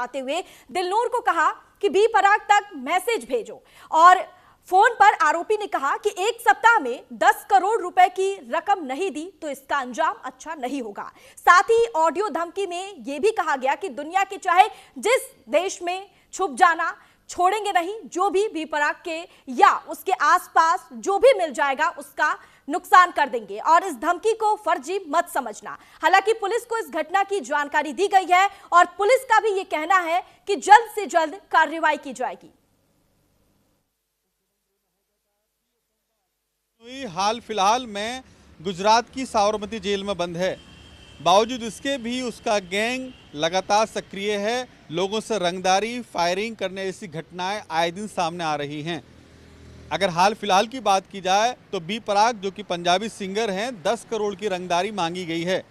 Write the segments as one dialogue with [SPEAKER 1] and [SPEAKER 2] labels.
[SPEAKER 1] करवाते हुए दिलनूर को कहा कि बी पराग तक मैसेज भेजो और फोन पर आरोपी ने कहा कि एक सप्ताह में 10 करोड़ रुपए की रकम नहीं दी तो इसका अंजाम अच्छा नहीं होगा। साथ ही ऑडियो धमकी में यह भी कहा गया कि दुनिया के चाहे जिस देश में छुप जाना, छोड़ेंगे नहीं, जो भी बी पराग के या उसके आसपास जो भी मिल जाएगा उसका नुकसान कर देंगे और इस धमकी को फर्जी मत समझना। हालांकि पुलिस को इस घटना की जानकारी दी गई है और पुलिस का भी यह कहना है कि जल्द से जल्द कार्रवाई की जाएगी।
[SPEAKER 2] हाल फिलहाल में गुजरात की साबरमती जेल में बंद है, बावजूद इसके भी उसका गैंग लगातार सक्रिय है। लोगों से रंगदारी, फायरिंग करने जैसी घटनाएं आए दिन सामने आ रही हैं। अगर हाल फिलहाल की बात की जाए तो बी पराग जो कि पंजाबी सिंगर हैं, 10 करोड़ की रंगदारी मांगी गई है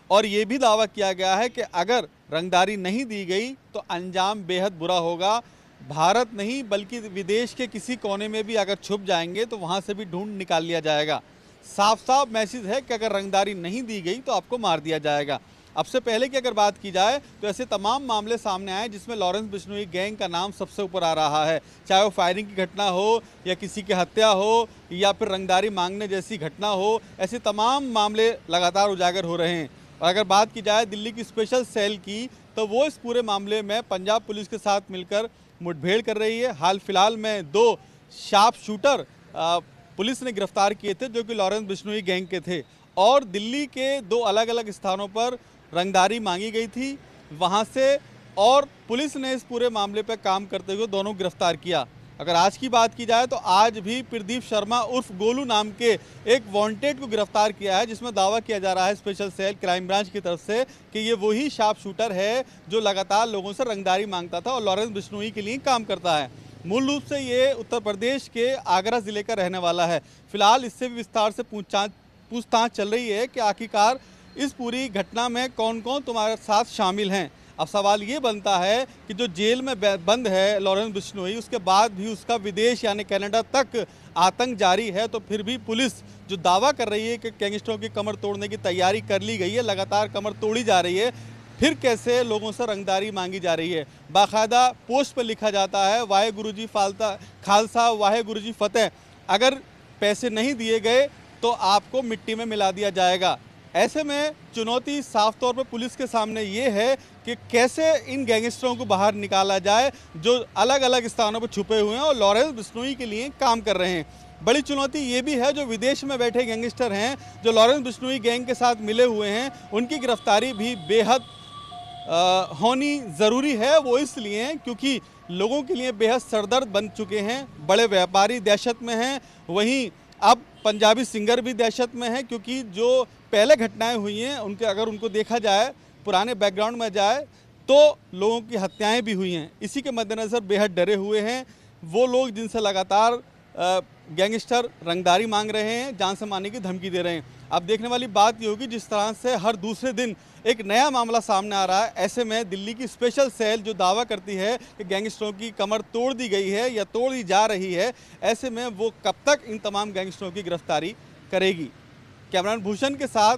[SPEAKER 2] और ये भी दावा किया गया है कि अगर रंगदारी नहीं दी गई तो अंजाम बेहद बुरा होगा। भारत नहीं बल्कि विदेश के किसी कोने में भी अगर छुप जाएंगे तो वहाँ से भी ढूंढ निकाल लिया जाएगा। साफ साफ मैसेज है कि अगर रंगदारी नहीं दी गई तो आपको मार दिया जाएगा। अब से पहले की अगर बात की जाए तो ऐसे तमाम मामले सामने आए जिसमें लॉरेंस बिश्नोई गैंग का नाम सबसे ऊपर आ रहा है, चाहे वो फायरिंग की घटना हो या किसी की हत्या हो या फिर रंगदारी मांगने जैसी घटना हो। ऐसे तमाम मामले लगातार उजागर हो रहे हैं। और अगर बात की जाए दिल्ली की स्पेशल सेल की तो वो इस पूरे मामले में पंजाब पुलिस के साथ मिलकर मुठभेड़ कर रही है। हाल फिलहाल में 2 शार्प शूटर पुलिस ने गिरफ्तार किए थे जो कि लॉरेंस बिश्नोई गैंग के थे और दिल्ली के 2 अलग अलग स्थानों पर रंगदारी मांगी गई थी वहां से और पुलिस ने इस पूरे मामले पर काम करते हुए दोनों गिरफ्तार किया। अगर आज की बात की जाए तो आज भी प्रदीप शर्मा उर्फ गोलू नाम के एक वांटेड को गिरफ्तार किया है, जिसमें दावा किया जा रहा है स्पेशल सेल क्राइम ब्रांच की तरफ से कि ये वही शार्प शूटर है जो लगातार लोगों से रंगदारी मांगता था और लॉरेंस बिश्नोई के लिए काम करता है। मूल रूप से ये उत्तर प्रदेश के आगरा ज़िले का रहने वाला है। फिलहाल इससे भी विस्तार से पूछताछ चल रही है कि आखिरकार इस पूरी घटना में कौन कौन तुम्हारे साथ शामिल हैं। अब सवाल ये बनता है कि जो जेल में बंद है लॉरेंस बिश्नोई, उसके बाद भी उसका विदेश यानी कनाडा तक आतंक जारी है, तो फिर भी पुलिस जो दावा कर रही है कि गैंगस्टरों की कमर तोड़ने की तैयारी कर ली गई है, लगातार कमर तोड़ी जा रही है, फिर कैसे लोगों से रंगदारी मांगी जा रही है। बाकायदा पोस्ट पर लिखा जाता है वाहे गुरुजी खालसा वाहे गुरुजी फतेह, अगर पैसे नहीं दिए गए तो आपको मिट्टी में मिला दिया जाएगा। ऐसे में चुनौती साफ तौर पर पुलिस के सामने ये है कि कैसे इन गैंगस्टरों को बाहर निकाला जाए जो अलग अलग स्थानों पर छुपे हुए हैं और लॉरेंस बिश्नोई के लिए काम कर रहे हैं। बड़ी चुनौती ये भी है जो विदेश में बैठे गैंगस्टर हैं जो लॉरेंस बिश्नोई गैंग के साथ मिले हुए हैं, उनकी गिरफ्तारी भी बेहद होनी ज़रूरी है। वो इसलिए क्योंकि लोगों के लिए बेहद सरदर्द बन चुके हैं। बड़े व्यापारी दहशत में हैं, वहीं अब पंजाबी सिंगर भी दहशत में है क्योंकि जो पहले घटनाएं हुई हैं अगर उनको देखा जाए, पुराने बैकग्राउंड में जाए तो लोगों की हत्याएं भी हुई हैं। इसी के मद्देनज़र बेहद डरे हुए हैं वो लोग जिनसे लगातार गैंगस्टर रंगदारी मांग रहे हैं, जान से मारने की धमकी दे रहे हैं। अब देखने वाली बात ये होगी जिस तरह से हर दूसरे दिन एक नया मामला सामने आ रहा है। ऐसे में दिल्ली की स्पेशल सेल जो दावा करती है कि गैंगस्टरों की कमर तोड़ दी गई है या तोड़ी जा रही है, ऐसे में वो कब तक इन तमाम गैंगस्टरों की गिरफ्तारी करेगी। कैमरामैन भूषण के साथ